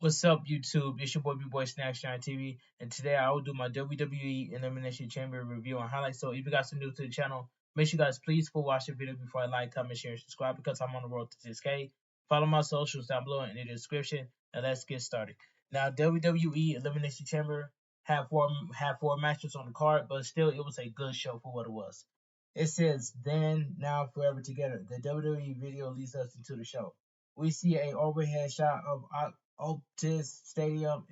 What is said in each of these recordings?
What's up, YouTube? It's your boy Bigboysnacksjonnytv, and today I will do my WWE Elimination Chamber review and highlights. So, if you guys are new to the channel, make sure you guys please full watch the video before I like, comment, share, and subscribe because I'm on the road to 6K. Follow my socials down below in the description, and let's get started. Now, WWE Elimination Chamber had four matches on the card, but still, it was a good show for what it was. It says "Then, Now, Forever Together." The WWE video leads us into the show. We see a overhead shot of Optus Stadium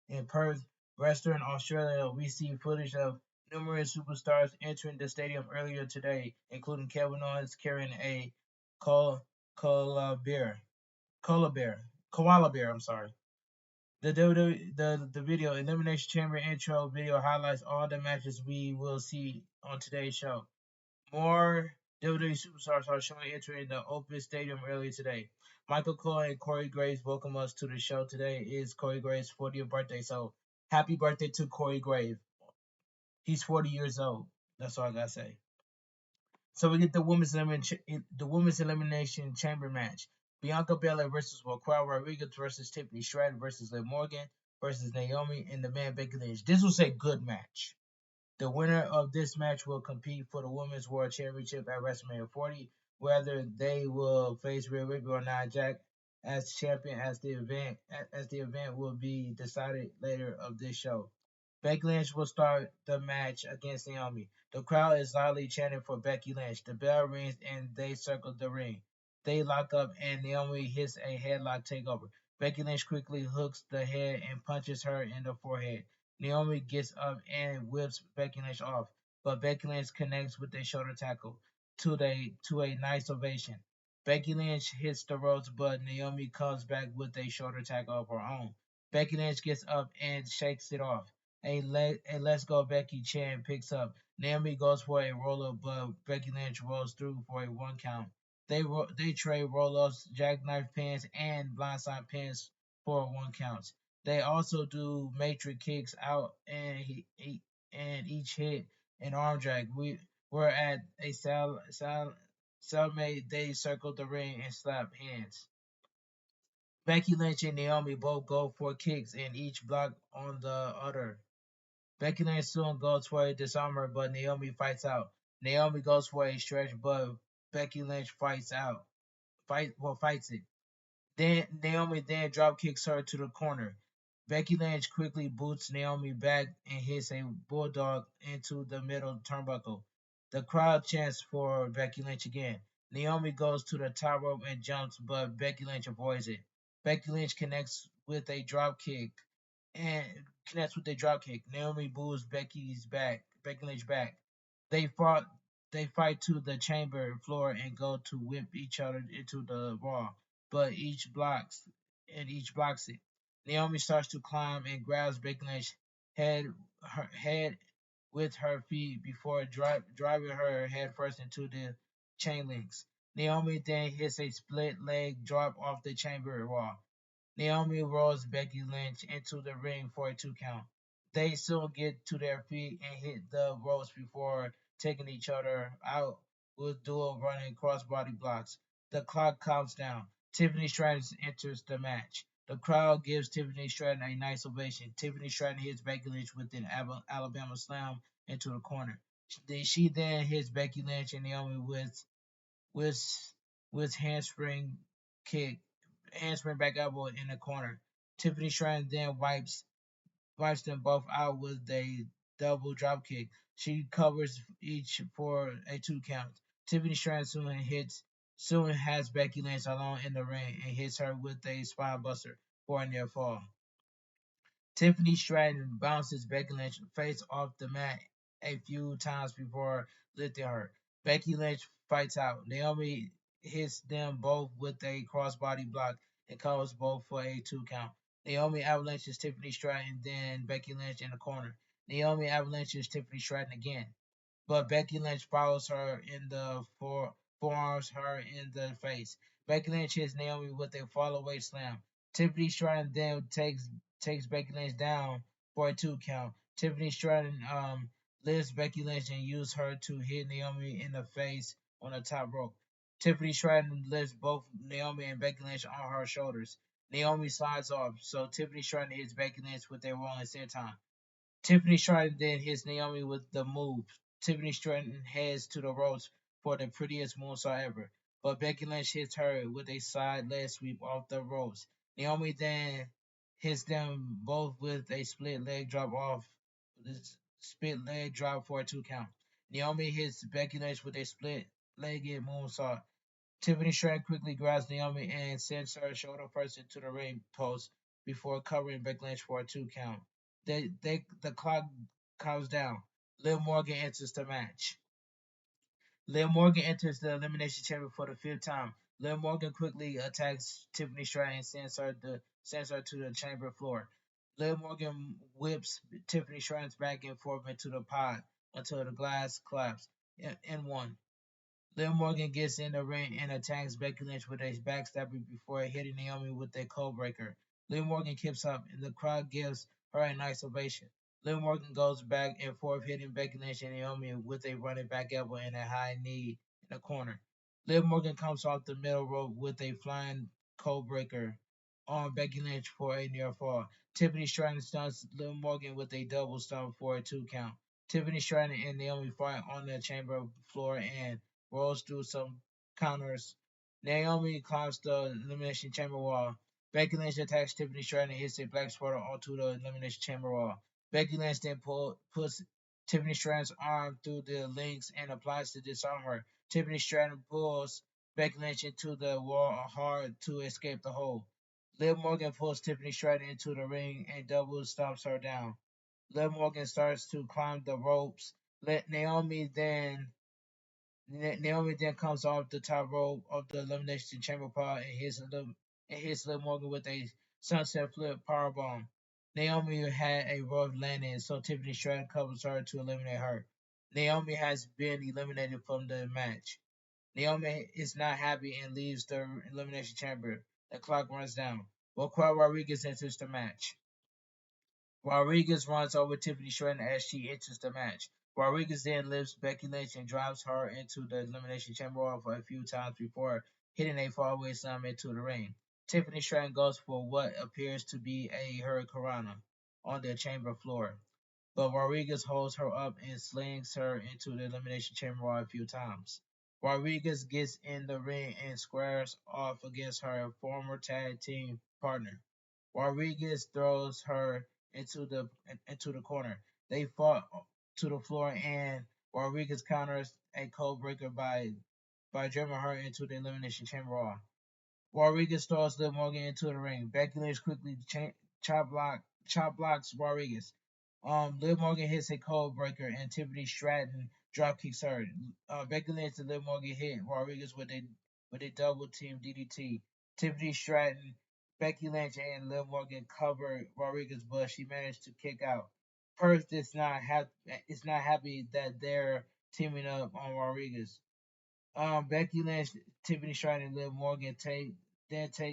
in Perth, Western Australia. We see footage of numerous superstars entering the stadium earlier today, including Kevin Owens carrying a koala, koala bear, koala bear. I'm sorry. The video Elimination Chamber intro video highlights all the matches we will see on today's show. More WWE superstars are showing entering the Opus Stadium earlier today. Michael Cole and Corey Graves welcome us to the show. Today is Corey Graves' 40th birthday, so happy birthday to Corey Graves. He's 40 years old. That's all I gotta say. So we get the women's elimination chamber match. Bianca Belair versus Raquel Rodriguez versus Tiffany Stratton versus Liv Morgan versus Naomi and the man Becky Lynch. This was a good match. The winner of this match will compete for the Women's World Championship at WrestleMania 40. Whether they will face Rhea Ripley or Nia Jax as champion as the event will be decided later of this show. Becky Lynch will start the match against Naomi. The crowd is loudly chanting for Becky Lynch. The bell rings and they circle the ring. They lock up and Naomi hits a headlock takeover. Becky Lynch quickly hooks the head and punches her in the forehead. Naomi gets up and whips Becky Lynch off, but Becky Lynch connects with a shoulder tackle to a nice ovation. Becky Lynch hits the ropes, but Naomi comes back with a shoulder tackle of her own. Becky Lynch gets up and shakes it off. A Let's Go Becky chant picks up. Naomi goes for a roll up, but Becky Lynch rolls through for a 1 count. They trade roll ups, jackknife pins, and blindside pins for 1 counts. They also do matrix kicks out and each hit an arm drag. We're at a cellmate. They circle the ring and slap hands. Becky Lynch and Naomi both go for kicks and each block on the other. Becky Lynch soon goes for a disarmer, but Naomi fights out. Naomi goes for a stretch, but Becky Lynch fights it. Then Naomi drop kicks her to the corner. Becky Lynch quickly boots Naomi back and hits a bulldog into the middle turnbuckle. The crowd chants for Becky Lynch again. Naomi goes to the top rope and jumps, but Becky Lynch avoids it. Becky Lynch and connects with a drop kick. Naomi boos Becky Lynch back. They fought they fight to the chamber floor and go to whip each other into the wall, but each blocks it. Naomi starts to climb and grabs Becky Lynch her head with her feet before driving her head first into the chain links. Naomi then hits a split leg drop off the chamber wall. Naomi rolls Becky Lynch into the ring for a 2 count. They soon get to their feet and hit the ropes before taking each other out with dual running crossbody blocks. The clock counts down. Tiffany Stratton enters the match. The crowd gives Tiffany Stratton a nice ovation. Tiffany Stratton hits Becky Lynch with an Alabama slam into the corner. She then hits Becky Lynch and Naomi with with handspring back elbow in the corner. Tiffany Stratton then wipes them both out with a double dropkick. She covers each for a 2 count. Tiffany Stratton soon has Becky Lynch alone in the ring and hits her with a spine buster for a near fall. Tiffany Stratton bounces Becky Lynch face off the mat a few times before lifting her. Becky Lynch fights out. Naomi hits them both with a crossbody block and covers both for a 2 count. Naomi avalanches Tiffany Stratton, then Becky Lynch in the corner. Naomi avalanches Tiffany Stratton again, but Becky Lynch follows her in the forearms her in the face. Becky Lynch hits Naomi with a fall-away slam. Tiffany Stratton then takes Becky Lynch down for a 2 count. Tiffany Stratton lifts Becky Lynch and uses her to hit Naomi in the face on the top rope. Tiffany Stratton lifts both Naomi and Becky Lynch on her shoulders. Naomi slides off, so Tiffany Stratton hits Becky Lynch with a rolling senton. Tiffany Stratton then hits Naomi with the move. Tiffany Stratton heads to the ropes for the prettiest moonsault ever, but Becky Lynch hits her with a side leg sweep off the ropes. Naomi then hits them both with a split leg drop for a 2 count. Naomi hits Becky Lynch with a split-legged moonsault. Tiffany Stratton quickly grabs Naomi and sends her shoulder first into the ring post before covering Becky Lynch for a 2 count. The clock counts down. Liv Morgan enters the match. Liv Morgan enters the Elimination Chamber for the fifth time. Liv Morgan quickly attacks Tiffany Stratton and sends her to the chamber floor. Liv Morgan whips Tiffany Stratton back and forth into the pod until the glass collapses. In one. Liv Morgan gets in the ring and attacks Becky Lynch with a backstabber before hitting Naomi with a code breaker. Liv Morgan keeps up, and the crowd gives her a nice ovation. Liv Morgan goes back and forth, hitting Becky Lynch and Naomi with a running back elbow and a high knee in the corner. Liv Morgan comes off the middle rope with a flying code breaker on Becky Lynch for a near fall. Tiffany Stratton stuns Liv Morgan with a double stomp for a 2 count. Tiffany Stratton and Naomi fight on the chamber floor and rolls through some counters. Naomi climbs the Elimination Chamber wall. Becky Lynch attacks Tiffany Stratton and hits a black spider onto the Elimination Chamber wall. Becky Lynch then puts Tiffany Stratton's arm through the links and applies to disarm her. Tiffany Stratton pulls Becky Lynch into the wall hard to escape the hole. Liv Morgan pulls Tiffany Stratton into the ring and double stomps her down. Liv Morgan starts to climb the ropes. Naomi then comes off the top rope of the Elimination Chamber pod and hits Liv Morgan with a sunset flip powerbomb. Naomi had a rough landing, so Tiffany Stratton covers her to eliminate her. Naomi has been eliminated from the match. Naomi is not happy and leaves the Elimination Chamber. The clock runs down. Raquel Rodriguez enters the match. Rodriguez runs over Tiffany Stratton as she enters the match. Rodriguez then lifts Becky Lynch and drives her into the Elimination Chamber for a few times before hitting a fallaway slam into the ring. Tiffany Stratton goes for what appears to be a hurricanrana on the chamber floor, but Rodriguez holds her up and slings her into the Elimination Chamber a few times. Rodriguez gets in the ring and squares off against her former tag team partner. Rodriguez throws her into the corner. They fall to the floor and Rodriguez counters a code breaker by jamming her into the Elimination Chamber. Rodriguez throws Liv Morgan into the ring. Becky Lynch quickly chop blocks Rodriguez. Liv Morgan hits a code breaker and Tiffany Stratton drop kicks her. Becky Lynch and Liv Morgan hit Rodriguez with a double team DDT. Tiffany Stratton, Becky Lynch, and Liv Morgan cover Rodriguez, but she managed to kick out. Perth is not happy that they're teaming up on Rodriguez. Becky Lynch, Tiffany Stratton, and Liv Morgan take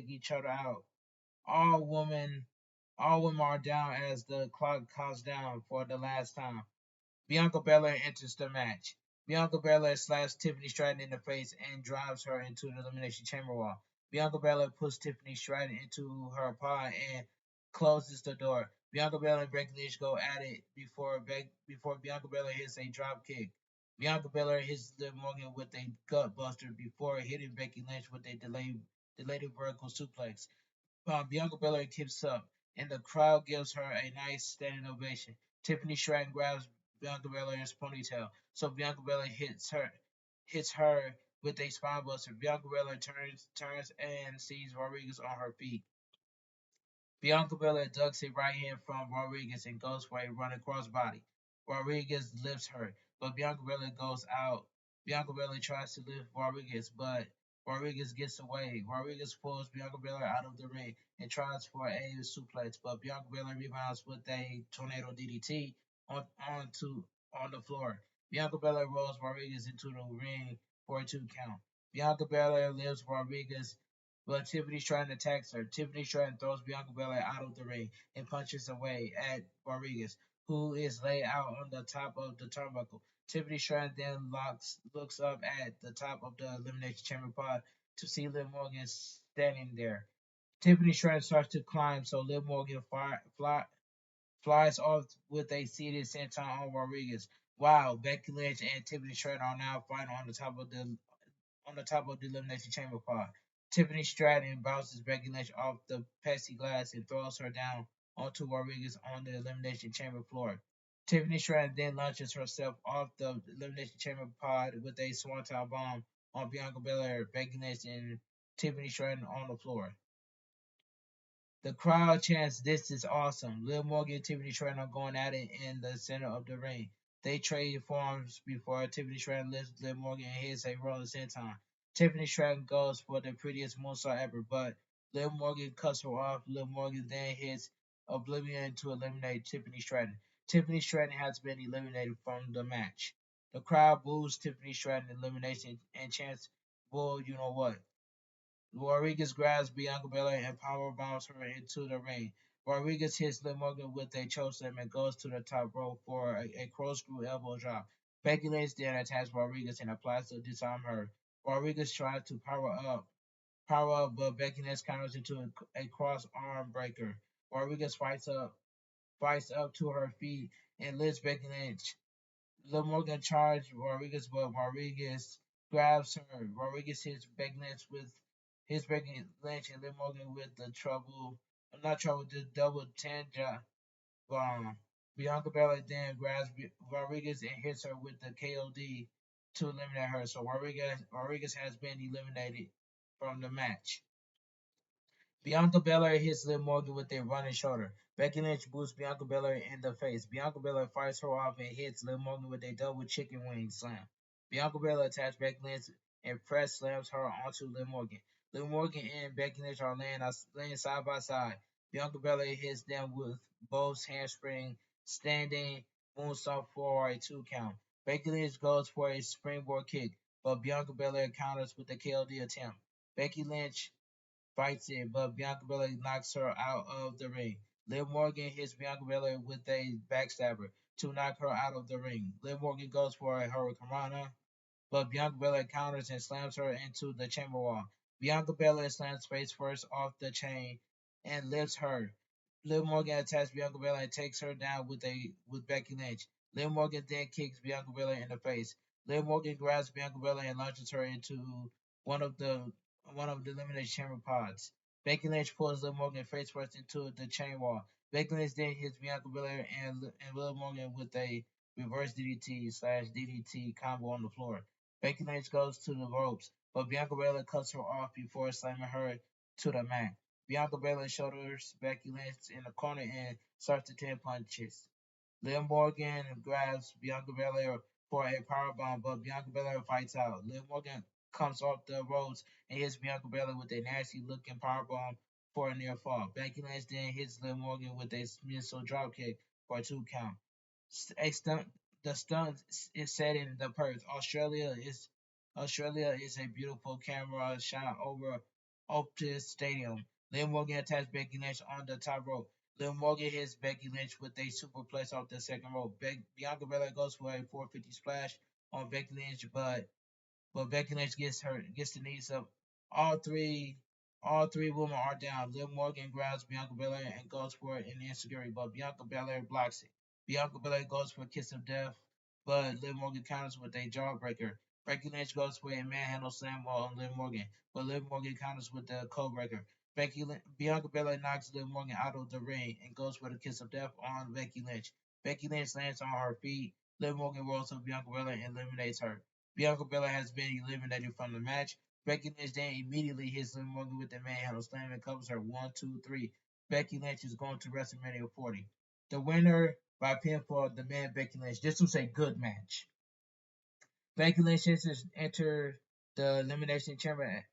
each other out. All women all women are down as the clock counts down for the last time. Bianca Belair enters the match. Bianca Belair slaps Tiffany Stratton in the face and drives her into the Elimination Chamber wall. Bianca Belair puts Tiffany Stratton into her pod and closes the door. Bianca Belair and Becky Lynch go at it before Bianca Belair hits a drop kick. Bianca Belair hits Liv Morgan with a gut buster before hitting Becky Lynch with a delayed vertical suplex. Bianca Belair keeps up, and the crowd gives her a nice standing ovation. Tiffany Stratton grabs Bianca Belair's ponytail, so Bianca Belair hits her with a spine buster. Bianca Belair turns and sees Rodriguez on her feet. Bianca Belair ducks a right hand from Rodriguez and goes for a running crossbody. Rodriguez lifts her, but Bianca Belair goes out. Bianca Belair tries to lift Rodriguez, but Rodriguez gets away. Rodriguez pulls Bianca Belair out of the ring and tries for a suplex, but Bianca Belair rebounds with a tornado DDT on the floor. Bianca Belair rolls Rodriguez into the ring for a 2 count. Bianca Belair lifts Rodriguez, but Tiffany Stratton attacks her. Tiffany Stratton throws Bianca Belair out of the ring and punches away at Rodriguez, who is laid out on the top of the turnbuckle. Tiffany Stratton then looks up at the top of the Elimination Chamber pod to see Liv Morgan standing there. Tiffany Stratton starts to climb, so Liv Morgan flies off with a seated senton on Rodriguez. Wow, Becky Lynch and Tiffany Stratton are now fighting on the Elimination Chamber pod. Tiffany Stratton bounces Becky Lynch off the plexiglass and throws her down onto Rodriguez on the Elimination Chamber floor. Tiffany Stratton then launches herself off the Elimination Chamber pod with a swanton bomb on Bianca Belair, Becky Lynch, and Tiffany Stratton on the floor. The crowd chants, "This is awesome." Liv Morgan and Tiffany Stratton are going at it in the center of the ring. They trade forms before Tiffany Stratton lifts Liv Morgan and hits a rolling senton. Tiffany Stratton goes for the prettiest moonsault ever, but Liv Morgan cuts her off. Liv Morgan then hits Oblivion to eliminate Tiffany Stratton. Tiffany Stratton has been eliminated from the match. The crowd boos Tiffany Stratton elimination and chants, "Bull, you know what?" Rodriguez grabs Bianca Belair and power bombs her into the ring. Rodriguez hits Liv Morgan with a chokeslam and goes to the top rope for a corkscrew elbow drop. Becky Lynch then attacks Rodriguez and applies to disarm her. Rodriguez tries to power up, but Becky Lynch counters into a cross arm breaker. Rodriguez fights up to her feet and lifts Becky Lynch. Liv Morgan charged Rodriguez, but Rodriguez grabs her. Rodriguez hits Becky Lynch and Liv Morgan with the not trouble, the double tanja bomb. Bianca Belair then grabs Rodriguez and hits her with the KOD to eliminate her. So Rodriguez has been eliminated from the match. Bianca Belair hits Liv Morgan with a running shoulder. Becky Lynch boosts Bianca Belair in the face. Bianca Belair fights her off and hits Liv Morgan with a double chicken wing slam. Bianca Belair attacks Becky Lynch and press slams her onto Liv Morgan. Liv Morgan and Becky Lynch are laying side by side. Bianca Belair hits them with both handspring, standing moonsault for a 2 count. Becky Lynch goes for a springboard kick, but Bianca Belair counters with a KOD attempt. Becky Lynch fights it, but Bianca Belair knocks her out of the ring. Liv Morgan hits Bianca Belair with a backstabber to knock her out of the ring. Liv Morgan goes for a hurricanrana, but Bianca Belair counters and slams her into the chamber wall. Bianca Belair slams face first off the chain and lifts her. Liv Morgan attacks Bianca Belair and takes her down with Becky Lynch. Liv Morgan then kicks Bianca Belair in the face. Liv Morgan grabs Bianca Belair and launches her into one of the one of the elimination chamber pods. Becky Lynch pulls Liv Morgan face first into the chain wall. Becky Lynch then hits Bianca Belair and Liv Morgan with a reverse DDT/DDT combo on the floor. Becky Lynch goes to the ropes, but Bianca Belair cuts her off before slamming her to the mat. Bianca Belair shoulders Becky Lynch in the corner and starts to 10 punches. Liv Morgan grabs Bianca Belair for a powerbomb, but Bianca Belair fights out. Liv Morgan comes off the ropes and hits Bianca Belair with a nasty looking powerbomb for a near fall. Becky Lynch then hits Liv Morgan with a missile dropkick for a 2 count. A stunt, the stunt is set in the Perth. Australia is a beautiful camera shot over Optus Stadium. Liv Morgan attacks Becky Lynch on the top rope. Liv Morgan hits Becky Lynch with a superplex off the second rope. Bianca Belair goes for a 450 splash on Becky Lynch, but Becky Lynch gets the knees up. All three all three women are down. Liv Morgan grabs Bianca Belair and goes for an insecurity, but Bianca Belair blocks it. Bianca Belair goes for a kiss of death, but Liv Morgan counters with a jawbreaker. Becky Lynch goes for a manhandle slam on Liv Morgan, but Liv Morgan counters with the codebreaker. Bianca Belair knocks Liv Morgan out of the ring and goes for the kiss of death on Becky Lynch. Becky Lynch lands on her feet. Liv Morgan rolls up Bianca Belair and eliminates her. Bianca Belair has been eliminated from the match. Becky Lynch then immediately hits Liv Morgan with the manhandle slam and covers her 1, 2, 3. Becky Lynch is going to WrestleMania 40. The winner by pinfall, the man Becky Lynch. This was a good match. Becky Lynch entered the Elimination Chamber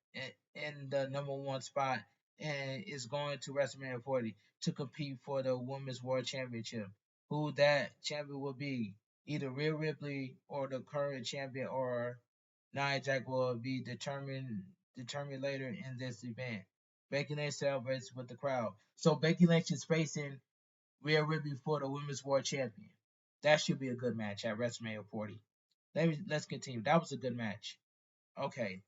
in the number one spot and is going to WrestleMania 40 to compete for the Women's World Championship. Who that champion will be, either Rhea Ripley or the current champion or Nia Jax, will be determined later in this event. Becky Lynch celebrates with the crowd. So Becky Lynch is facing Rhea Ripley for the Women's World Champion. That should be a good match at WrestleMania 40. Let's continue. That was a good match. Okay.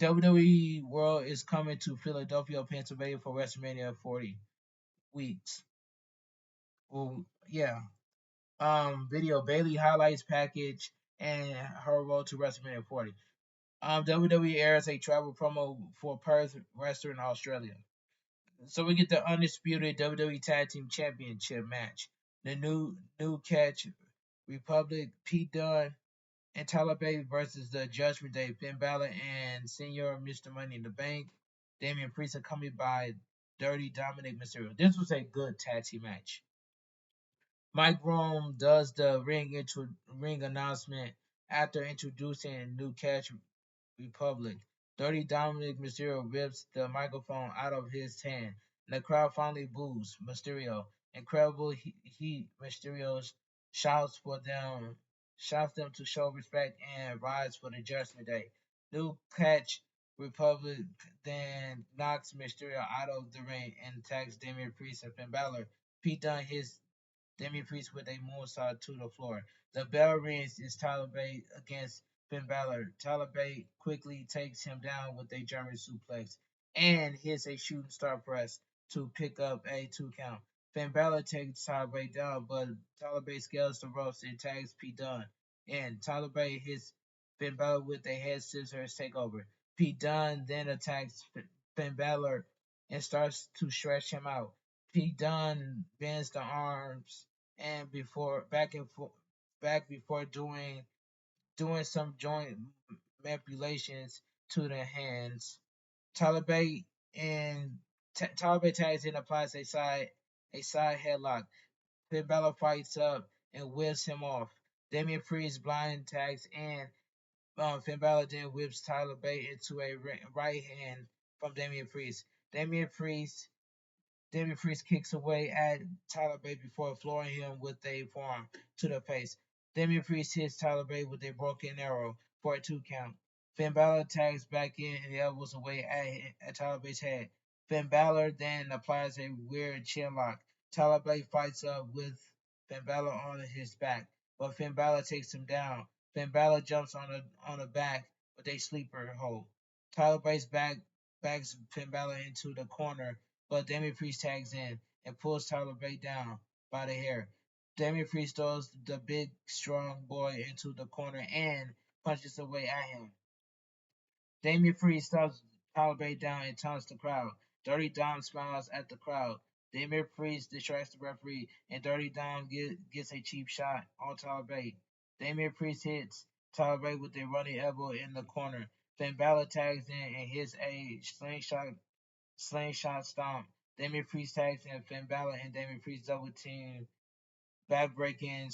WWE World is coming to Philadelphia, Pennsylvania for WrestleMania 40 weeks. Well, yeah. Video Bailey highlights package and her road to WrestleMania 40. WWE airs a travel promo for Perth Western Australia. So we get the undisputed WWE Tag Team Championship match. The new catch Republic Pete Dunne and Tyler Bate versus the Judgment Day, Finn Balor and Senior Mr. Money in the Bank. Damian Priest accompanied by Dirty Dominic Mysterio. This was a good tag team match. Mike Rome does the ring announcement after introducing New Catch Republic. Dirty Dominic Mysterio rips the microphone out of his hand. And the crowd finally boos Mysterio. Incredible heat. Mysterio shouts them to show respect and rides for the Judgment Day. New Catch Republic then knocks Mysterio out of the ring and attacks Damian Priest and Finn Balor. Pete Dunne hits Damian Priest with a moonsault to the floor. The bell rings. It's Tyler Bate against Finn Balor. Tyler Bate quickly takes him down with a German suplex and hits a shooting star press to pick up a 2 count. Finn Balor takes Tyler Bate down, but Tyler Bate scales the ropes and tags Pete Dunne. And Tyler Bate hits Finn Balor with a head scissors takeover. Pete Dunne then attacks Finn Balor and starts to stretch him out. Pete Dunne bends the arms and before back and forth back before doing some joint manipulations to the hands. Tyler Bate and Tyler Bate tags in applies a side headlock. Finn Balor fights up and whips him off. Damian Priest blind tags and Finn Balor then whips Tyler Bate into a right hand from Damian Priest. Damian Priest kicks away at Tyler Bate before flooring him with a forearm to the face. Damian Priest hits Tyler Bate with a broken arrow for a 2 count. Finn Balor tags back in and elbows away at Tyler Bate's head. Finn Balor then applies a weird chin lock. Tyler Bate fights up with Finn Balor on his back, but Finn Balor takes him down. Finn Balor jumps on the back with a sleeper hold. Tyler Bate's backs Finn Balor into the corner, but Damian Priest tags in and pulls Tyler Bate down by the hair. Damian Priest throws the big, strong boy into the corner and punches away at him. Damian Priest stops Tyler Bate down and taunts the crowd. Dirty Dom smiles at the crowd. Damian Priest distracts the referee, and Dirty Dom gets a cheap shot on Tyler Bate. Damian Priest hits Tyler Bate with a running elbow in the corner. Finn Balor tags in and hits a slingshot stomp. Damian Priest tags in Finn Balor and Damian Priest double team back-breaking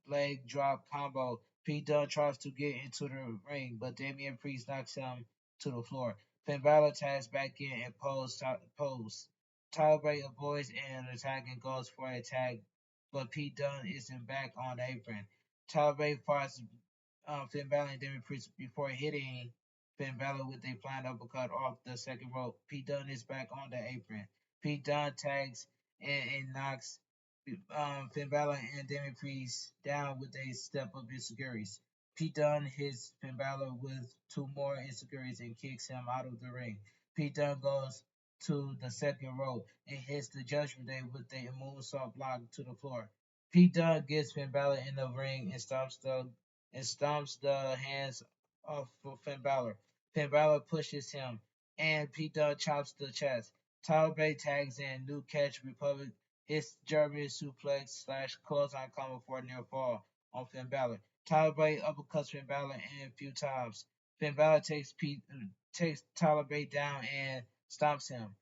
leg drop combo. Pete Dunne tries to get into the ring, but Damian Priest knocks him to the floor. Finn Balor tags back in and pose. Tyler Bate avoids an attack and goes for a tag, but Pete Dunne isn't back on the apron. Tyler Bate fights Finn Balor and Damian Priest before hitting Finn Balor with a flying uppercut off the second rope. Pete Dunne is back on the apron. Pete Dunne tags and knocks Finn Balor and Damian Priest down with a step of insecurities. Pete Dunne hits Finn Balor with 2 more insecurities and kicks him out of the ring. Pete Dunne goes to the second rope and hits the Judgment Day with a moonsault block to the floor. Pete Dunne gets Finn Balor in the ring and stomps the hands off of Finn Balor. Finn Balor pushes him, and Pete Dunne chops the chest. Tyler Bate tags in. New Catch Republic hits German suplex slash clothesline combo for a near fall on Finn Balor. Tyler Bate uppercuts Finn Balor a few times. Finn Balor takes Tyler Bate down and stomps him.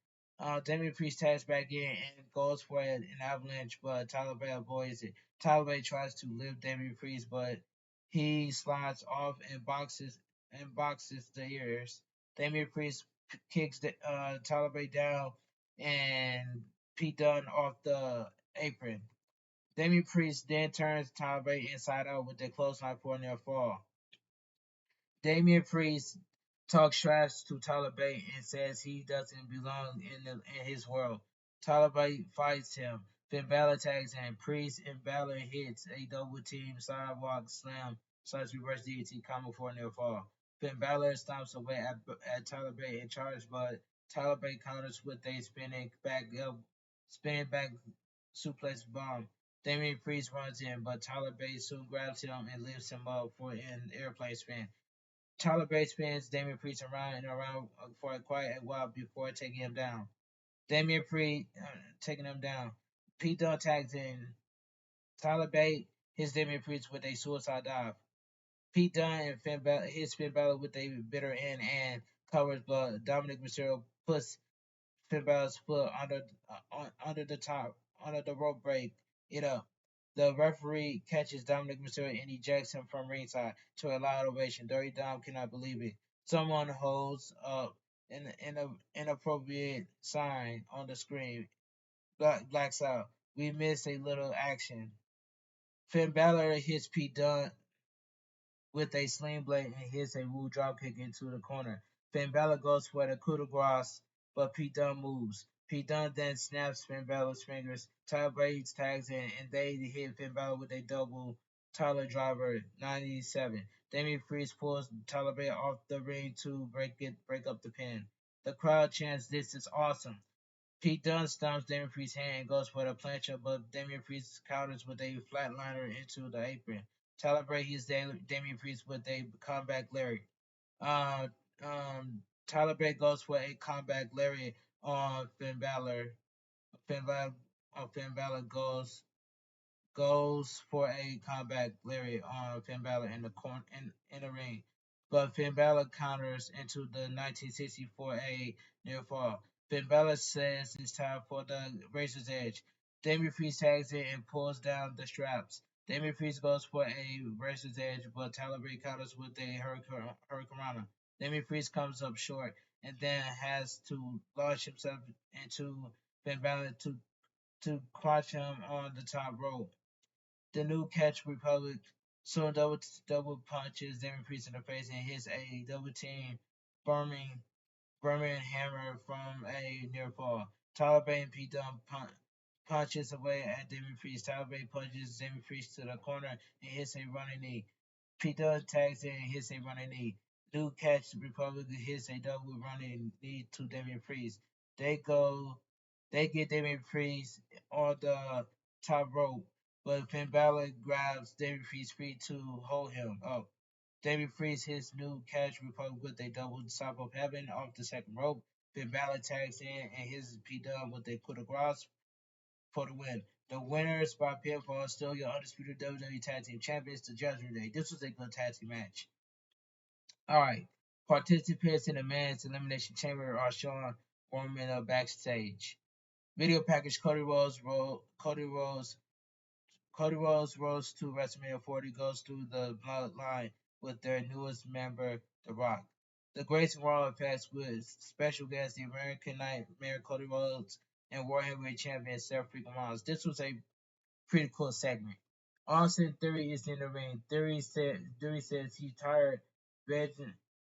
Damian Priest tags back in and goes for an avalanche, but Tyler Bate avoids it. Tyler Bate tries to lift Damian Priest, but he slides off and boxes the ears. Damian Priest kicks Tyler Bate down and Pete Dunne off the apron. Damian Priest then turns Tyler Bate inside out with a clothesline for a near fall. Damian Priest talks trash to Tyler Bate and says he doesn't belong in his world. Tyler Bate fights him. Finn Balor tags in. Priest and Balor hits a double team sidewalk slam slash reverse DDT combo for a near fall. Finn Balor stomps away at Tyler Bate in charge, but Tyler Bate counters with a spinning back suplex bomb. Damian Priest runs in, but Tyler Bate soon grabs him and lifts him up for an airplane spin. Tyler Bate spins Damian Priest around and around for quite a while before taking him down. Damian Priest taking him down. Pete Dunne tags in. Tyler Bate hits Damian Priest with a suicide dive. Pete Dunne and hits Finn Balor with a bitter end and covers, but Dominic Mysterio puts Finn Balor's foot under the top under the rope break it up. The referee catches Dominic Mysterio and ejects him from ringside to a loud ovation. Dirty Dom cannot believe it. Someone holds up an inappropriate sign on the screen. Blacks out. We miss a little action. Finn Balor hits Pete Dunne with a sling blade and hits a Woo dropkick into the corner. Finn Balor goes for the coup de grace, but Pete Dunne moves. Pete Dunne then snaps Finn Balor's fingers. Tyler Bate tags in, and they hit Finn Balor with a double Tyler driver 97. Damian Priest pulls Tyler Bate off the ring to break up the pin. The crowd chants, "This is awesome." Pete Dunne stomps Damian Priest's hand and goes for the plancha, but Damian Priest counters with a flatliner into the apron. Tyler Bate hits Damian Priest with a comeback lariat. Uh, Tyler Bate goes for a comeback lariat on Finn Balor. Finn Balor, Finn Balor goes for a comeback lariat on Finn Balor in the ring, but Finn Balor counters into the 1964 A near fall. Finn Balor says it's time for the Razor's Edge. Damian Priest tags in and pulls down the straps. Damian Priest goes for a Razor's Edge, but Tyler Bate counters with a Hurricanrana. Damian Priest comes up short and then has to launch himself into Finn Balor to crotch him on the top rope. The new Catch Republic soon double punches Damien Priest in the face and hits a double team Berman hammer from a near fall. Tyler Bate and Pete Dunne punches away at Damien Priest. Tyler Bate punches Damien Priest to the corner and hits a running knee. Pete Dunne tags in and hits a running knee. New Catch Republic hits a double running knee to Damien Priest. They get Damien Priest on the top rope, but Finn Balor grabs Damien Priest's feet to hold him up. Damien Priest hits New Catch Republic with a double stomp of heaven off the second rope. Finn Balor tags in and hits Pete Dunne with a coup de grace for the win. The winners by pinfall is still your undisputed WWE Tag Team Champions, the Judgment Day. This was a good tag team match. All right. Participants in the men's elimination chamber are shown warming up backstage. Video package: Cody Rhodes rose to WrestleMania 40, goes through the bloodline with their newest member, The Rock. The Great Raw effects with special guests, the American Nightmare Cody Rhodes and World Heavyweight Champion Seth Freaking Rollins. This was a pretty cool segment. Austin Theory is in the ring. Theory says he tired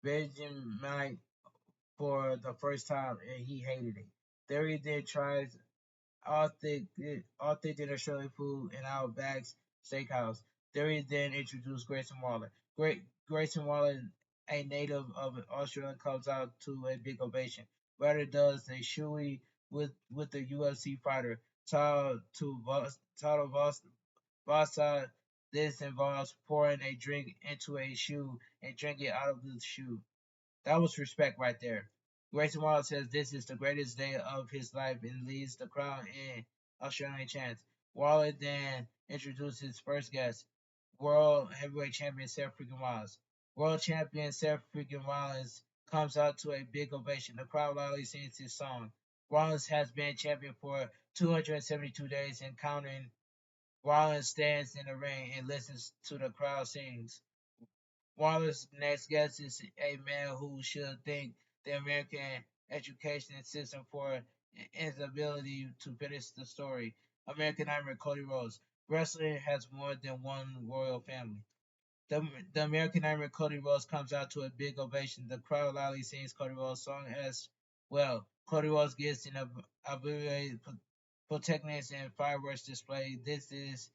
Vegemite for the first time and he hated it. Theory then tries authentic Australian food in Outback's Steakhouse. Theory then introduced Grayson Waller. Grayson Waller, a native of Australia, comes out to a big ovation. Ryder does a shoey with the UFC fighter. Tado Vasa. This involves pouring a drink into a shoe and drinking out of the shoe. That was respect right there. Grayson Waller says this is the greatest day of his life and leads the crowd in Australian chants. Waller then introduces his first guest, World Heavyweight Champion Seth Freaking Rollins. World Champion Seth Freaking Rollins comes out to a big ovation. The crowd loudly sings his song. Rollins has been champion for 272 days and counting. Rollins stands in the ring and listens to the crowd sings. Waller's next guest is a man who should thank the American education system for its ability to finish the story. American Nightmare Cody Rhodes. Wrestling has more than one royal family. The American Nightmare Cody Rhodes comes out to a big ovation. The crowd loudly sings Cody Rhodes' song as well. Cody Rhodes gets an elaborate pyrotechnics and fireworks display. This is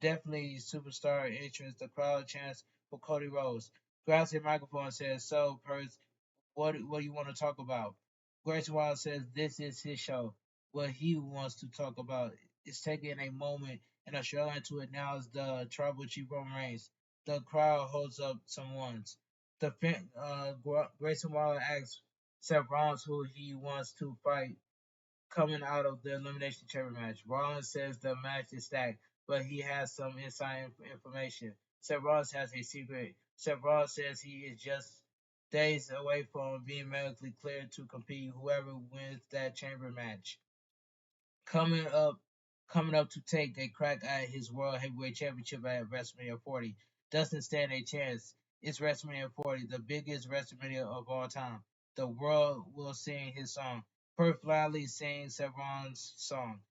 definitely superstar entrance. The crowd chants for Cody Rhodes. grabs the microphone and says, "So, Purse, what do you want to talk about?" Grayson Waller says this is his show. What he wants to talk about is taking a moment in Australia to announce the Tribal Chief Roman Reigns. The crowd holds up some ones. Grayson Waller asks Seth Rollins who he wants to fight coming out of the Elimination Chamber match. Rollins says the match is stacked, but he has some inside information. Seth Rollins has a secret. Seth Rollins says he is just days away from being medically cleared to compete whoever wins that chamber match. Coming up coming up to take a crack at his World Heavyweight Championship at WrestleMania 40. Doesn't stand a chance. It's WrestleMania 40, the biggest WrestleMania of all time. The world will sing his song. Perth loudly sings Sevron's song.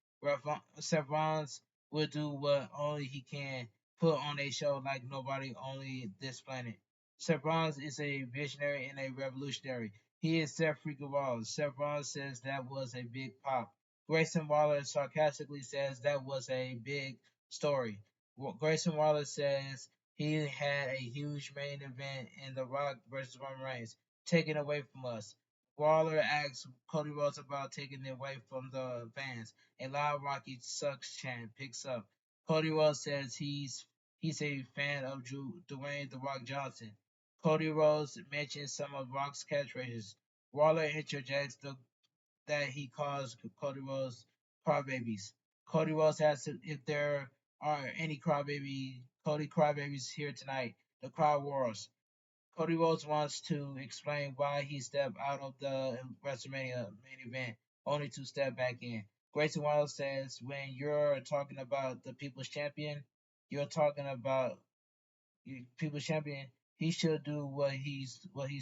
Sevron's will do what only he can, put on a show like nobody on this planet. Sevron's is a visionary and a revolutionary. He is Seth freaking Rollins. Seth Rollins says that was a big pop. Grayson Waller sarcastically says that was a big story. Grayson Waller says he had a huge main event in The Rock versus Roman Reigns, taken away from us. Waller asks Cody Rhodes about taking it away from the fans. A loud Rocky sucks chant picks up. Cody Rhodes says he's a fan of Dwayne The Rock Johnson. Cody Rhodes mentions some of Rock's catchphrases. Waller interjects that he calls Cody Rhodes crybabies. Cody Rhodes asks if there are any Cody crybabies here tonight. The crowd roars. Cody Rhodes wants to explain why he stepped out of the WrestleMania main event, only to step back in. Grayson Waller says, when you're talking about the People's Champion, you're talking about People's Champion. He should do what he's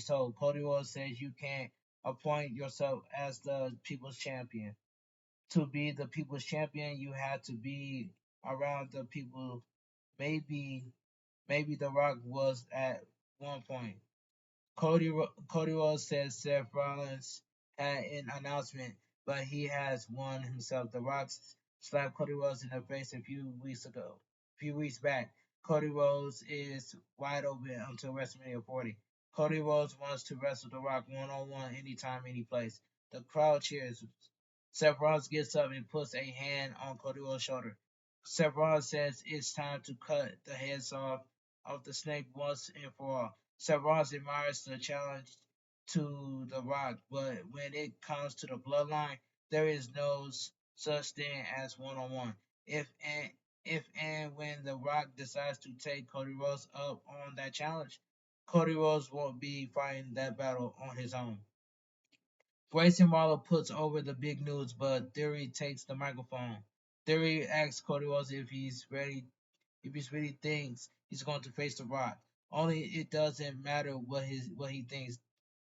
told. Cody Rhodes says you can't appoint yourself as the People's Champion. To be the People's Champion, you have to be around the people. Maybe maybe The Rock was at one point. Cody Rhodes says Seth Rollins had an announcement, but he has one himself. The Rock slapped Cody Rhodes in the face a few weeks back. Cody Rhodes is wide open until WrestleMania 40. Cody Rhodes wants to wrestle The Rock one on one anytime, any place. The crowd cheers. Seth Rollins gets up and puts a hand on Cody Rhodes' shoulder. Seth Rollins says it's time to cut the heads off of the snake once and for all. Seth Rollins admires the challenge to The Rock, but when it comes to the bloodline, there is no such thing as one on one. If and when The Rock decides to take Cody Rhodes up on that challenge, Cody Rhodes won't be fighting that battle on his own. Grayson Waller puts over the big news, but Theory takes the microphone. Theory asks Cody Rhodes if he really thinks he's going to face The Rock. Only it doesn't matter what he thinks.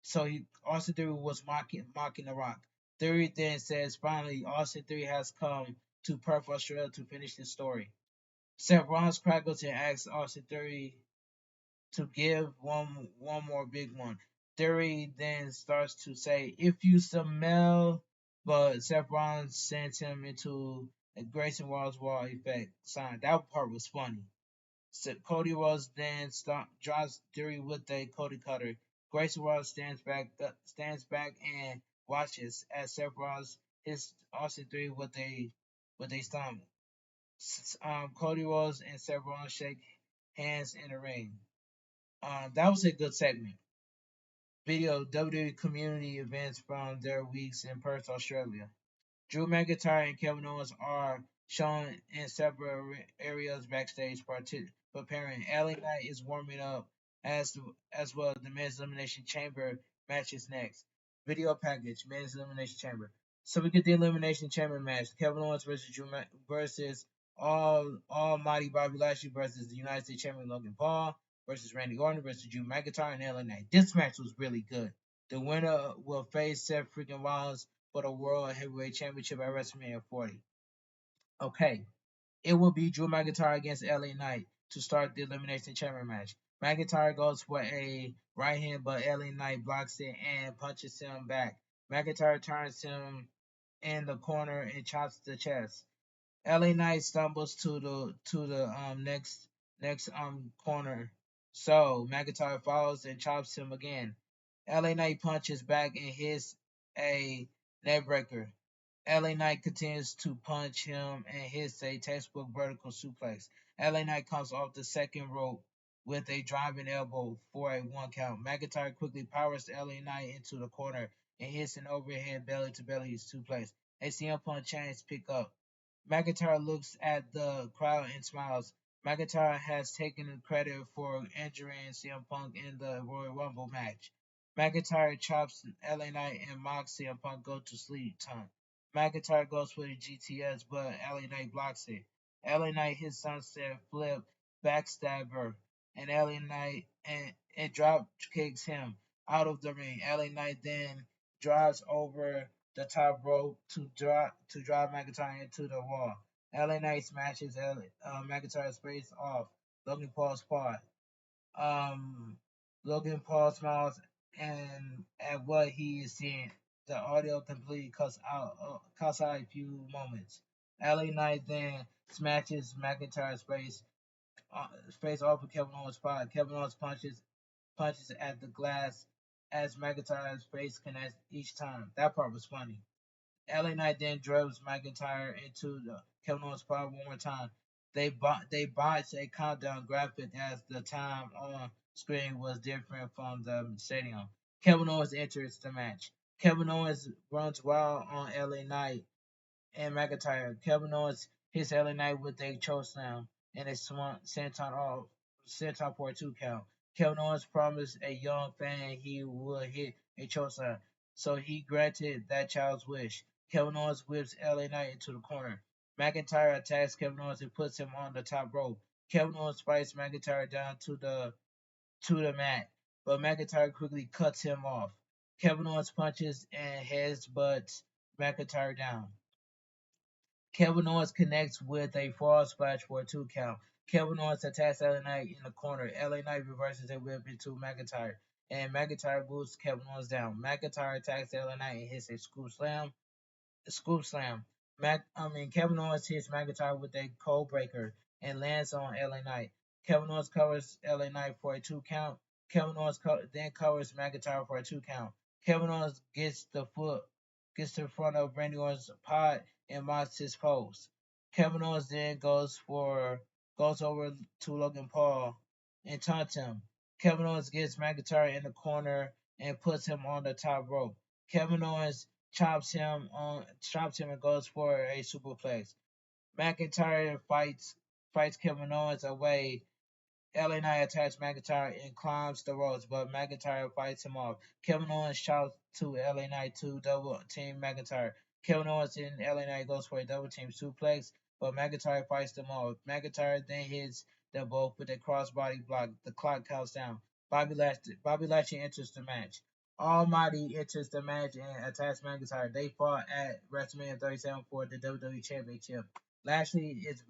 So Austin Theory was mocking The Rock. Theory then says finally Austin Theory has come to Perth, Australia to finish his story. Seth Rollins crackles and asks Austin Theory to give one more big one. Theory then starts to say, if you smell, but Seth Rollins sends him into a Grayson Walls wall effect sign. That part was funny. So Cody Rhodes then drops Theory with a Cody Cutter. Grayson Waller stands back and watches as Seth Rollins hits Austin Theory with a stomp. Cody Rhodes and Seth Rollins shake hands in the ring. That was a good segment. Video WWE community events from their weeks in Perth, Australia. Drew McIntyre and Kevin Owens are shown in separate areas backstage preparing. LA Knight is warming up as well. The men's elimination chamber match is next. Video package: men's elimination chamber. So we get the elimination chamber match: Kevin Owens versus Almighty Bobby Lashley versus the United States Champion Logan Paul versus Randy Orton versus Drew McIntyre and LA Knight. This match was really good. The winner will face Seth freaking Rollins for the World Heavyweight Championship at WrestleMania 40. Okay, it will be Drew McIntyre against LA Knight to start the Elimination Chamber match. McIntyre goes for a right hand, but LA Knight blocks it and punches him back. McIntyre turns him in the corner and chops the chest. LA Knight stumbles to the next corner So McIntyre follows and chops him again. LA Knight punches back and hits a neckbreaker. LA Knight continues to punch him and hits a textbook vertical suplex. LA Knight comes off the second rope with a driving elbow for a 1 count. McIntyre quickly powers LA Knight into the corner and hits an overhead belly to belly suplex. A CM Punk chants pick up. McIntyre looks at the crowd and smiles. McIntyre has taken credit for injuring CM Punk in the Royal Rumble match. McIntyre chops LA Knight and mocks CM Punk go to sleep time. McIntyre goes for the GTS, but LA Knight blocks it. LA Knight hits sunset flip, backstabber, and LA Knight and drop kicks him out of the ring. LA Knight then drives over the top rope to drive McIntyre into the wall. LA Knight smashes McIntyre's face off. Logan Paul spot. Um, Logan Paul smiles and at what he is seeing. The audio completely cuts out a few moments. LA Knight then smashes McIntyre's face off of Kevin Owens' spot. Kevin Owens punches at the glass as McIntyre's face connects each time. That part was funny. LA Knight then drives McIntyre into the Kevin Owens spot one more time. They botched a countdown graphic as the time on screen was different from the stadium. Kevin Owens enters the match. Kevin Owens runs wild on LA Knight and McIntyre. Kevin Owens hits LA Knight with a chokeslam and a senton for a 2 count. Kevin Owens promised a young fan he would hit a chokeslam, so he granted that child's wish. Kevin Owens whips LA Knight into the corner. McIntyre attacks Kevin Owens and puts him on the top rope. Kevin Owens fights McIntyre down to the mat, but McIntyre quickly cuts him off. Kevin Owens punches and headbutts McIntyre down. Kevin Owens connects with a frog splash for a 2 count. Kevin Owens attacks LA Knight in the corner. LA Knight reverses a whip into McIntyre, and McIntyre boosts Kevin Owens down. McIntyre attacks LA Knight and hits a scoop slam. Kevin Owens hits McIntyre with a cold breaker and lands on LA Knight. Kevin Owens covers LA Knight for a 2 count. Kevin Owens then covers McIntyre for a 2 count. Kevin Owens gets to the front of Randy Orton's pod and mocks his pose. Kevin Owens then goes over to Logan Paul and taunts him. Kevin Owens gets McIntyre in the corner and puts him on the top rope. Kevin Owens chops him and goes for a superplex. McIntyre fights Kevin Owens away. LA Knight attacks McIntyre and climbs the ropes, but McIntyre fights him off. Kevin Owens shouts to LA Knight to double team McIntyre. Kevin Owens and LA Knight goes for a double team suplex, but McIntyre fights them off. McIntyre then hits them both with a crossbody block. The clock counts down. Bobby Lashley enters the match. Almighty enters the match and attacks McIntyre. They fought at WrestleMania 37 for the WWE Championship. Lashley is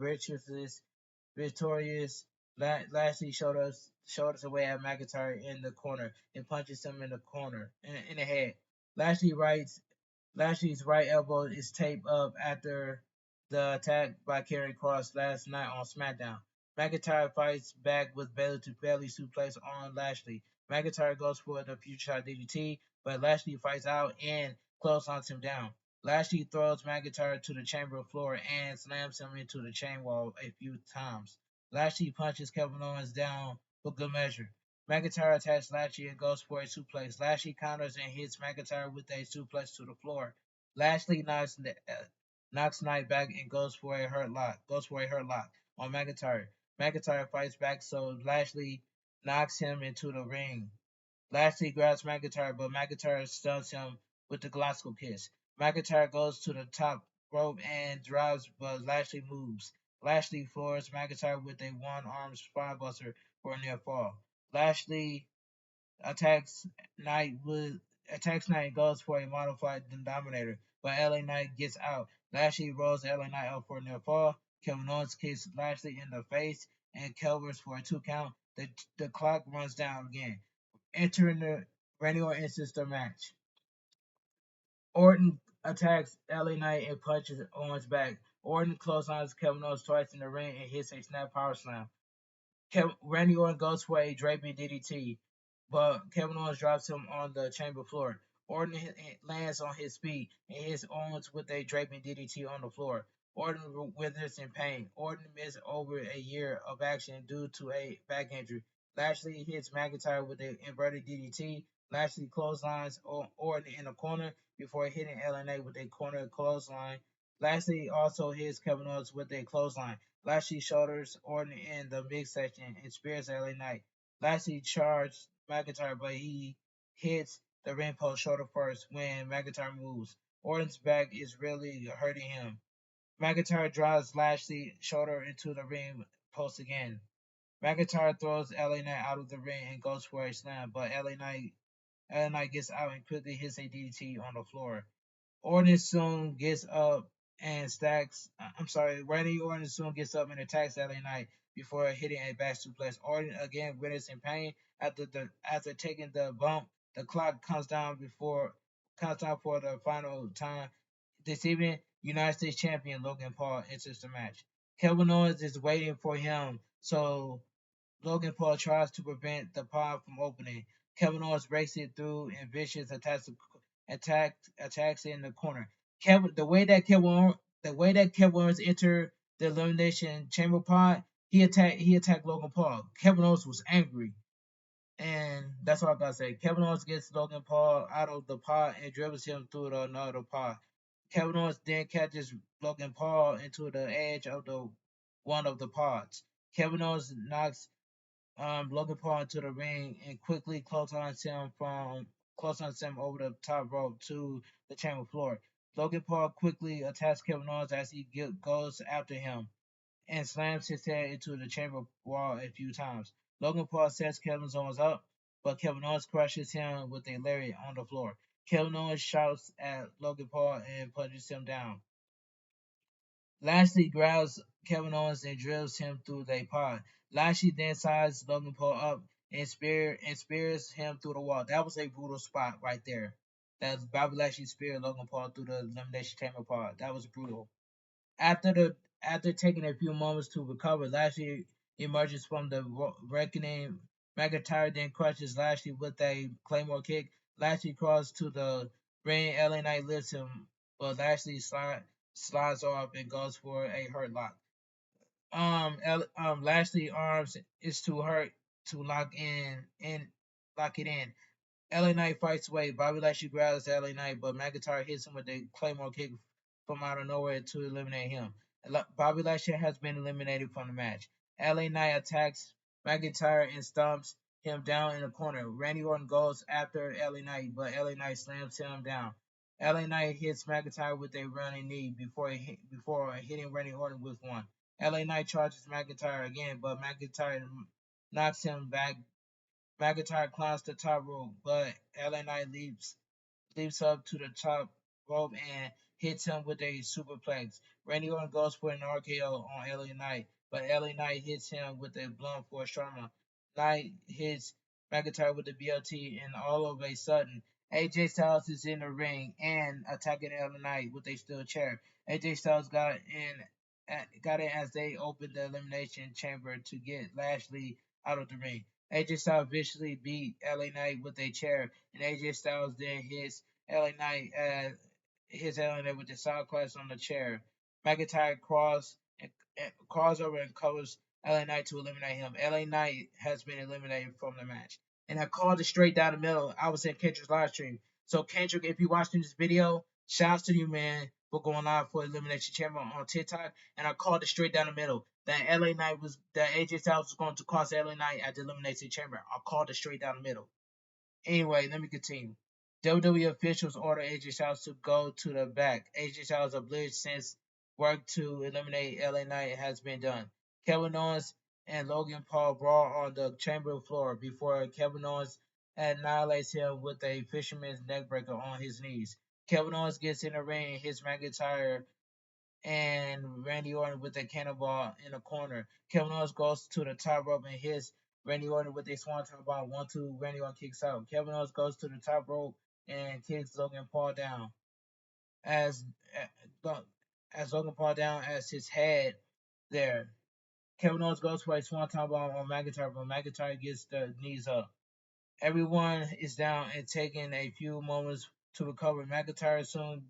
victorious. Lashley showed us away at McIntyre in the corner and punches him in the corner in the head. Lashley's right elbow is taped up after the attack by Karrion Kross last night on SmackDown. McIntyre fights back with belly to belly suplex on Lashley. McIntyre goes for the future shot DDT, but Lashley fights out and clotheslines him down. Lashley throws McIntyre to the chamber floor and slams him into the chain wall a few times. Lashley punches Kevin Owens down for good measure. McIntyre attacks Lashley and goes for a suplex. Lashley counters and hits McIntyre with a suplex to the floor. Lashley knocks Knight back and goes for a hurt lock. On McIntyre. McIntyre fights back, so Lashley knocks him into the ring. Lashley grabs McIntyre, but McIntyre stuns him with the Glasgow kiss. McIntyre goes to the top rope and drives, but Lashley moves. Lashley floors McIntyre with a one-arm spinebuster for a near fall. Lashley attacks Knight and goes for a modified Dominator, but LA Knight gets out. Lashley rolls LA Knight up for a near fall. Kevin Owens kicks Lashley in the face and covers for a 2 count. The clock runs down again. Entering the Randy Orton enters the match. Orton attacks LA Knight and punches Owens back. Orton clotheslines Kevin Owens twice in the ring and hits a snap power slam. Randy Orton goes for a draping DDT, but Kevin Owens drops him on the chamber floor. Orton lands on his feet and hits Owens with a draping DDT on the floor. Orton withers in pain. Orton missed over a year of action due to a back injury. Lashley hits McIntyre with an inverted DDT. Lashley clotheslines Orton in the corner before hitting LNA with a corner clothesline. Lashley also hits Kevin Owens with a clothesline. Lashley shoulders Orton in the midsection and spears LA Knight. Lashley charged McIntyre, but he hits the ring post shoulder first when McIntyre moves. Orton's back is really hurting him. McIntyre drives Lashley's shoulder into the ring post again. McIntyre throws LA Knight out of the ring and goes for a slam, but LA Knight gets out and quickly hits a DDT on the floor. Orton soon gets up and stacks. I'm sorry, Randy Orton soon gets up and attacks LA Knight before hitting a back suplex. Orton again withers in pain after taking the bump. The clock counts down for the final time. This evening, United States Champion Logan Paul enters the match. Kevin Owens is waiting for him, so Logan Paul tries to prevent the pod from opening. Kevin Owens breaks it through and vicious attacks in the corner. The way that Kevin Owens entered the elimination chamber pod, he attacked Logan Paul. Kevin Owens was angry, and that's all I gotta say. Kevin Owens gets Logan Paul out of the pod and dribbles him through another pod. Kevin Owens then catches Logan Paul into the edge of the one of the pods. Kevin Owens knocks Logan Paul into the ring and quickly clotheslines him over the top rope to the chamber floor. Logan Paul quickly attacks Kevin Owens as he goes after him and slams his head into the chamber wall a few times. Logan Paul sets Kevin Owens up, but Kevin Owens crushes him with a lariat on the floor. Kevin Owens shouts at Logan Paul and punches him down. Lashley grabs Kevin Owens and drills him through the pod. Lashley then sizes Logan Paul up and spears him through the wall. That was a brutal spot right there. That was Bobby Lashley speared Logan Paul through the elimination chamber pod. That was brutal. After taking a few moments to recover, Lashley emerges from the reckoning. McIntyre then crushes Lashley with a Claymore kick. Lashley crawls to the ring. LA Knight lifts him, but Lashley slides off and goes for a hurt lock. Lashley arms is too hurt to lock it in. LA Knight fights away. Bobby Lashley grabs LA Knight, but McIntyre hits him with a Claymore kick from out of nowhere to eliminate him. Bobby Lashley has been eliminated from the match. LA Knight attacks McIntyre and stomps him down in the corner. Randy Orton goes after LA Knight, but LA Knight slams him down. LA Knight hits McIntyre with a running knee before hitting Randy Orton with one. LA Knight charges McIntyre again, but McIntyre knocks him back. McIntyre climbs the top rope, but LA Knight leaps up to the top rope and hits him with a superplex. Randy Orton goes for an RKO on LA Knight, but LA Knight hits him with a blunt force trauma. Knight hits McIntyre with the BLT, and all of a sudden, AJ Styles is in the ring and attacking LA Knight with a steel chair. AJ Styles got it as they opened the elimination chamber to get Lashley out of the ring. AJ Styles viciously beat LA Knight with a chair, and AJ Styles then hits LA Knight with the side clash on the chair. McIntyre crawls over and covers LA Knight to eliminate him. LA Knight has been eliminated from the match. And I called it straight down the middle. I was in Kendrick's live stream. So Kendrick, if you're watching this video, shouts to you, man, for going live for Elimination Chamber on TikTok. And I called it straight down the middle. That AJ Styles was going to cross LA Knight at the Elimination Chamber. I called it straight down the middle. Anyway, let me continue. WWE officials order AJ Styles to go to the back. AJ Styles oblivious since work to eliminate LA Knight has been done. Kevin Owens and Logan Paul brawl on the chamber floor before Kevin Owens annihilates him with a fisherman's neckbreaker on his knees. Kevin Owens gets in the ring and hits McIntyre and Randy Orton with a cannonball in the corner. Kevin Owens goes to the top rope and hits Randy Orton with a swanton bomb. 1-2. Randy Orton kicks out. Kevin Owens goes to the top rope and kicks Logan Paul down as Logan Paul down as his head there. Kevin Owens goes for a swanton bomb on McIntyre, but McIntyre gets the knees up. Everyone is down and taking a few moments to recover. McIntyre soon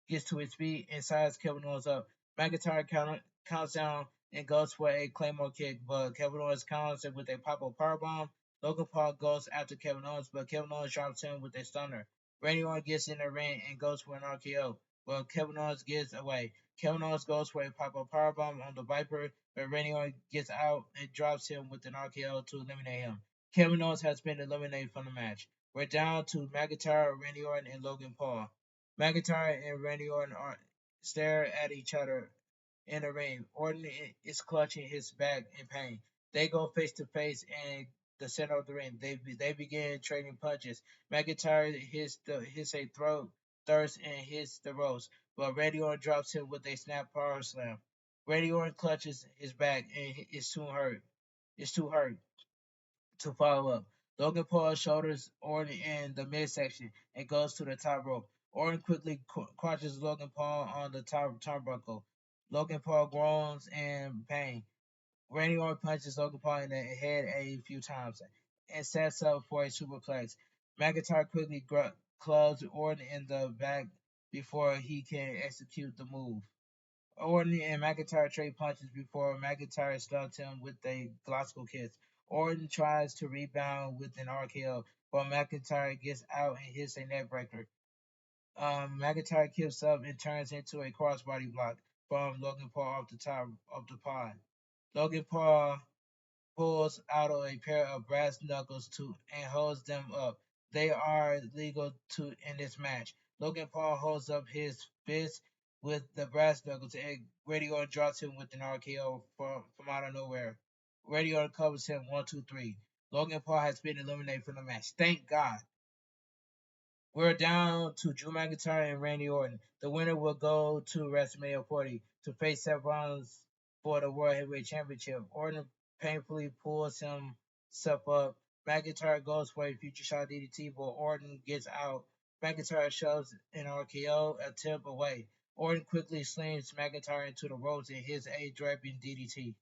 gets to his feet and sizes Kevin Owens up. McIntyre counts down and goes for a Claymore kick, but Kevin Owens counters it with a pop-up powerbomb. Logan Paul goes after Kevin Owens, but Kevin Owens drops him with a stunner. Randy Orton gets in the ring and goes for an RKO, but Kevin Owens gets away. Kevin Owens goes for a pop-up powerbomb on the Viper, but Randy Orton gets out and drops him with an RKO to eliminate him. Kevin Owens has been eliminated from the match. We're down to McIntyre, Randy Orton, and Logan Paul. McIntyre and Randy Orton stare at each other in the ring. Orton is clutching his back in pain. They go face to face in the center of the ring. They begin trading punches. McIntyre hits a throat thirst and hits the ropes, but Randy Orton drops him with a snap power slam. Randy Orton clutches his back and is too hurt. It's too hurt to follow up. Logan Paul shoulders Orton in the midsection and goes to the top rope. Orton quickly crushes Logan Paul on the top turnbuckle. Logan Paul groans in pain. Randy Orton punches Logan Paul in the head a few times and sets up for a superplex. McIntyre quickly clubs Orton in the back before he can execute the move. Orton and McIntyre trade punches before McIntyre stuns him with a glossal kiss. Orton tries to rebound with an RKO, but McIntyre gets out and hits a neckbreaker. McIntyre kicks up and turns into a crossbody block from Logan Paul off the top of the pod. Logan Paul pulls out a pair of brass knuckles and holds them up. They are legal in this match. Logan Paul holds up his fist with the brass knuckles and Randy Orton drops him with an RKO from out of nowhere. Randy Orton covers him 1, 2, 3. Logan Paul has been eliminated from the match. Thank God. We're down to Drew McIntyre and Randy Orton. The winner will go to WrestleMania 40 to face Seth Rollins for the World Heavyweight Championship. Orton painfully pulls himself up. McIntyre goes for a future shot DDT, but Orton gets out. McIntyre shoves an RKO attempt away. Orton quickly slings McIntyre into the ropes and hits a draping DDT.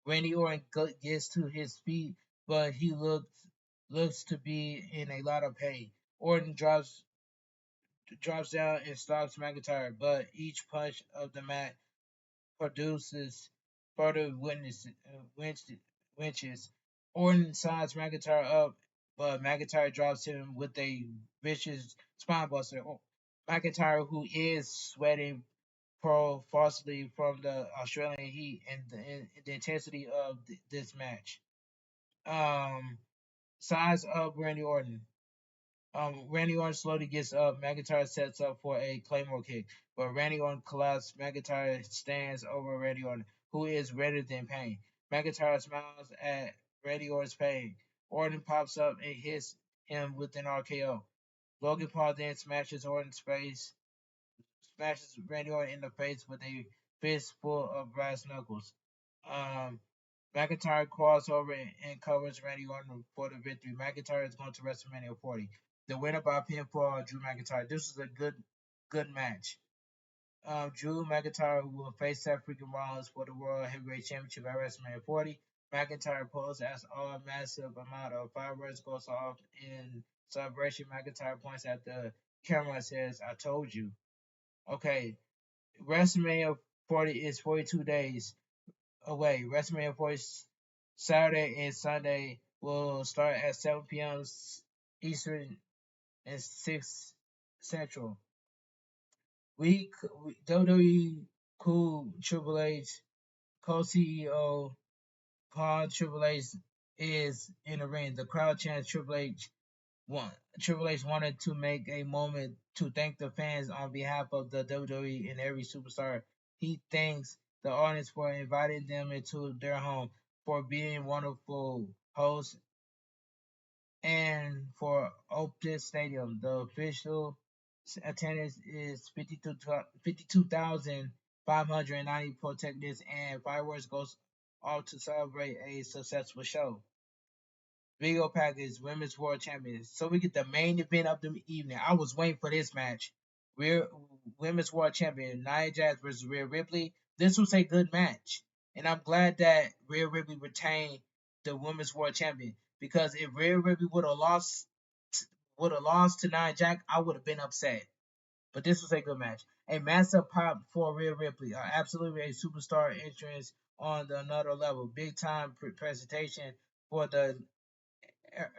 Randy Orton gets to his feet, but he looks to be in a lot of pain. Orton drops down and stops McIntyre, but each punch of the mat produces further winches. Orton signs McIntyre up, but McIntyre drops him with a vicious spinebuster. McIntyre, who is sweating profusely from the Australian heat and the intensity of this match, signs up Randy Orton. Randy Orton slowly gets up. McIntyre sets up for a Claymore kick, but Randy Orton collapses. McIntyre stands over Randy Orton, who is redder than pain. McIntyre smiles at Randy Orton's pain. Orton pops up and hits him with an RKO. Logan Paul then smashes Randy Orton in the face with a fist full of brass knuckles. Um, McIntyre crawls over and covers Randy Orton for the victory. McIntyre is going to WrestleMania 40. The winner by pinfall, Drew McIntyre. This is a good match. Drew McIntyre will face Seth freaking Rollins for the World Heavyweight Championship at WrestleMania 40. McIntyre pulls as all massive amount of fireworks goes off in celebration. McIntyre points at the camera and says, "I told you." Okay, WrestleMania 40 is 42 days away. WrestleMania 40 Saturday and Sunday will start at 7 p.m. Eastern and 6 Central. WWE cool Triple H, co-CEO Paul Triple H is in the ring. The crowd chants Triple H. Triple H wanted to make a moment to thank the fans on behalf of the WWE and every superstar. He thanks the audience for inviting them into their home, for being wonderful hosts, and for Optus Stadium. The official attendance is 52,590 protectors, and fireworks goes off to celebrate a successful show. Video package, Women's World Champions. So we get the main event of the evening. I was waiting for this match. Women's World Champion, Nia Jax versus Rhea Ripley. This was a good match. And I'm glad that Rhea Ripley retained the Women's World Champion because if Rhea Ripley would have lost to Nia Jax, I would have been upset. But this was a good match. A massive pop for Rhea Ripley, absolutely a superstar entrance on another level. Big time presentation for the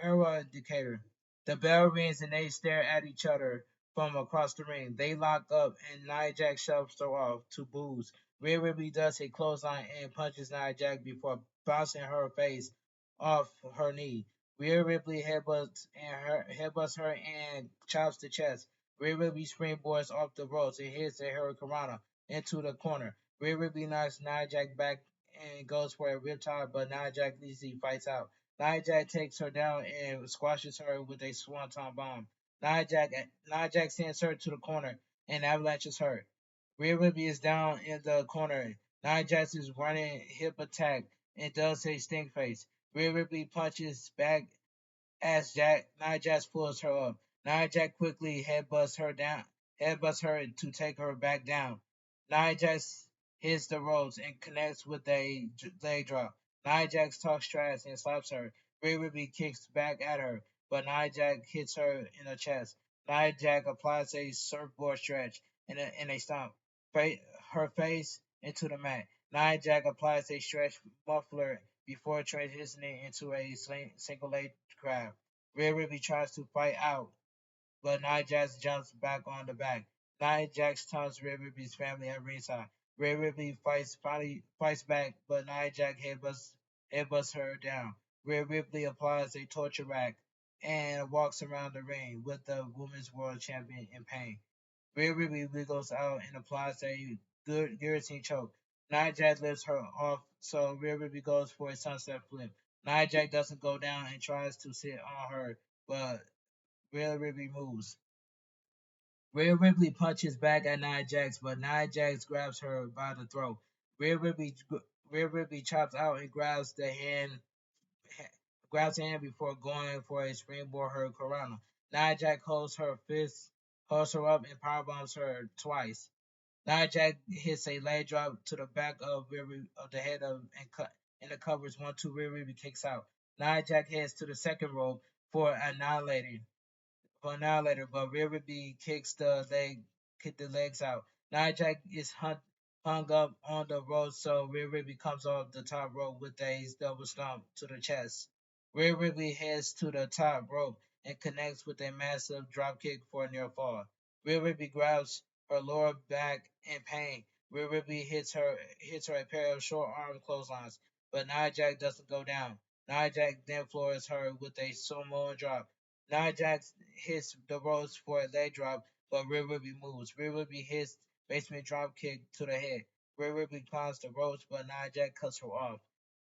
era indicator. The bell rings and they stare at each other from across the ring. They lock up and Nia Jax shoves her off to boos. Rhea Ripley does a clothesline and punches Nia Jax before bouncing her face off her knee. Rhea Ripley headbutts her and chops the chest. Rhea Ripley springboards off the ropes and hits a hurricanrana into the corner. Rhea Ripley knocks Nia Jax back and goes for a riptide, but Nia Jax easily fights out. Nia Jax takes her down and squashes her with a swanton bomb. Nia Jax sends her to the corner and avalanches her. Rhea Ripley is down in the corner. Nia Jax is running hip attack and does a stink face. Rhea Ripley punches back as Nia Jax pulls her up. Nia Jax quickly headbutts her to take her back down. Nia Jax hits the ropes and connects with a leg drop. Nia Jax talks trash and slaps her. Rhea Ripley kicks back at her, but Nia Jax hits her in the chest. Nia Jax applies a surfboard stretch and a stomp. Her face into the mat. Nia Jax applies a stretch muffler before transitioning into a single leg grab. Rhea Ripley tries to fight out, but Nia Jax jumps back on the back. Nia Jax taunts Rhea Ripley's family at ringside. Rhea Ripley finally fights back, but Nia Jax headbutts her down. Rhea Ripley applies a torture rack and walks around the ring with the Women's World Champion in pain. Rhea Ripley wiggles out and applies a good guillotine choke. Nia Jax lifts her off, so Rhea Ripley goes for a sunset flip. Nia Jax doesn't go down and tries to sit on her, but Rhea Ripley moves. Rhea Ripley punches back at Nia Jax, but Nia Jax grabs her by the throat. Rhea Ripley, Rhea Ripley chops out and grabs the hand before going for a springboard hurricanrana. Nia Jax holds her up and powerbombs her twice. Nia Jax hits a leg drop to the back of the head and the covers 1-2. Rhea Ripley kicks out. Nia Jax heads to the second rope for annihilator, but Rhea Ripley kick the legs out. Nia Jax is hung up on the ropes, so Rhea Ripley comes off the top rope with a double stomp to the chest. Rhea Ripley heads to the top rope and connects with a massive dropkick for a near fall. Rhea Ripley grabs her lower back in pain. Rhea Ripley hits her a pair of short arm clotheslines, but Nia Jax doesn't go down. Nia Jax then floors her with a Samoan drop. Nia Jax hits the ropes for a leg drop, but Rhea Ripley moves. Rhea Ripley hits basement drop kick to the head. Rhea Ripley climbs the ropes, but Nia Jax cuts her off.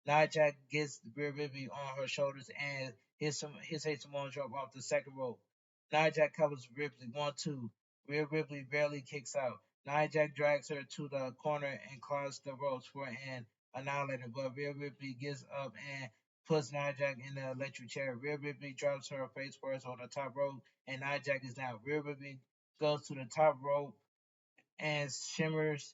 Nia Jax gets Rhea Ripley on her shoulders and hits a Samoan drop off the second rope. Nia Jax covers Ripley 1-2. Rhea Ripley barely kicks out. Nia Jax drags her to the corner and climbs the ropes for an annihilator, but Rhea Ripley gets up and puts Nia Jax in the electric chair. Rhea Ripley drops her face first on the top rope, and Nia Jax is down. Rhea Ripley goes to the top rope and shimmies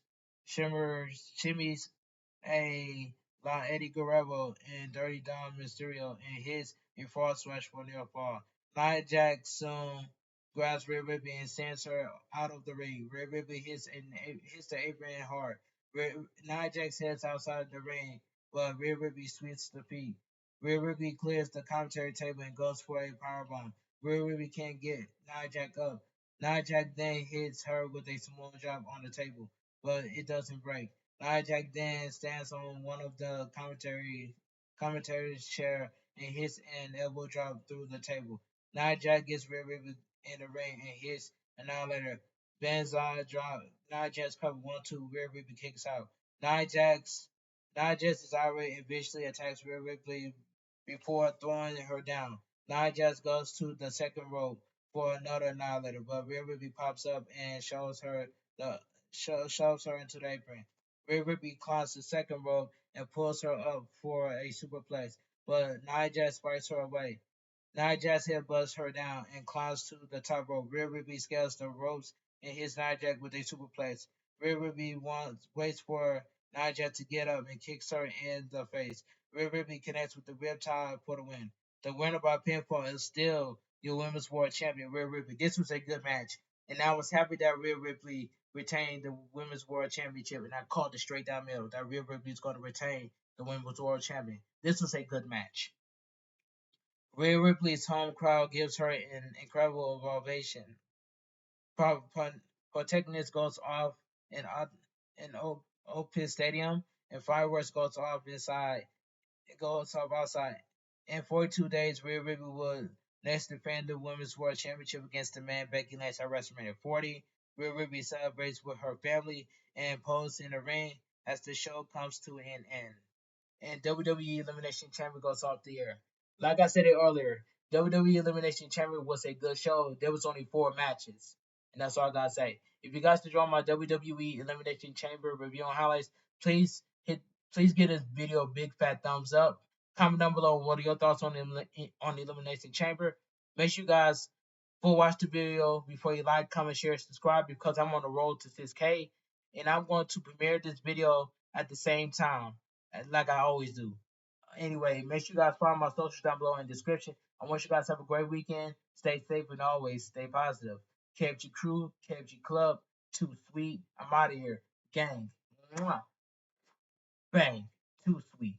a La Eddie Guerrero and Dirty Dom Mysterio and hits a frog smash for near fall. Nia Jax soon grabs Rhea Ripley and sends her out of the ring. Rhea Ripley hits the apron hard. Nia Jax heads outside the ring, but Rhea Ripley sweeps the feet. Rhea Ripley clears the commentary table and goes for a powerbomb. Rhea Ripley can't get Nia Jax up. Nia Jax then hits her with a small drop on the table, but it doesn't break. Nia Jax then stands on one of the commentator's chair and hits an elbow drop through the table. Nia Jax gets Rhea Ripley in the ring and hits Annihilator. Banzai drop. Nia Jax cover 1-2. Rhea Ripley kicks out. Nia Jax is irate and viciously attacks Rhea Ripley before throwing her down. Nia Jax goes to the second rope for another Annihilator, but Rhea Ripley pops up and the shoves her into the apron. Rhea Ripley climbs the second rope and pulls her up for a superplex, but Nia Jax fights her away. Nia Jax headbutts her down and climbs to the top rope. Rhea Ripley scales the ropes and hits Nia Jax with a superplex. Rhea Ripley waits for Nia to get up and kicks her in the face. Rhea Ripley connects with the Riptide for the win. The winner by pinfall is still your Women's World Champion, Rhea Ripley. This was a good match, and I was happy that Rhea Ripley retained the Women's World Championship, and I called it straight down middle that Rhea Ripley is going to retain the Women's World Champion. This was a good match. Rhea Ripley's home crowd gives her an incredible ovation. Pyrotechnics goes off in Opus Stadium, and fireworks goes off inside. It goes off outside. In 42 days, Rhea Ripley will next defend the Women's World Championship against the man Becky Lynch at WrestleMania 40. Rhea Ripley celebrates with her family and poses in the ring as the show comes to an end. And WWE Elimination Chamber goes off the air. Like I said it earlier, WWE Elimination Chamber was a good show. There was only 4 matches, and that's all I gotta say. If you guys enjoy my WWE Elimination Chamber review and highlights, please please give this video a big fat thumbs up. Comment down below what are your thoughts on the Elimination Chamber. Make sure you guys full watch the video before you like, comment, share, subscribe because I'm on the road to 6K, and I'm going to premiere this video at the same time like I always do. Anyway, make sure you guys follow my socials down below in the description. I want you guys to have a great weekend. Stay safe and always stay positive. KFG crew, KFG club, too sweet. I'm out of here. Gang. Mwah. Bang. Too sweet.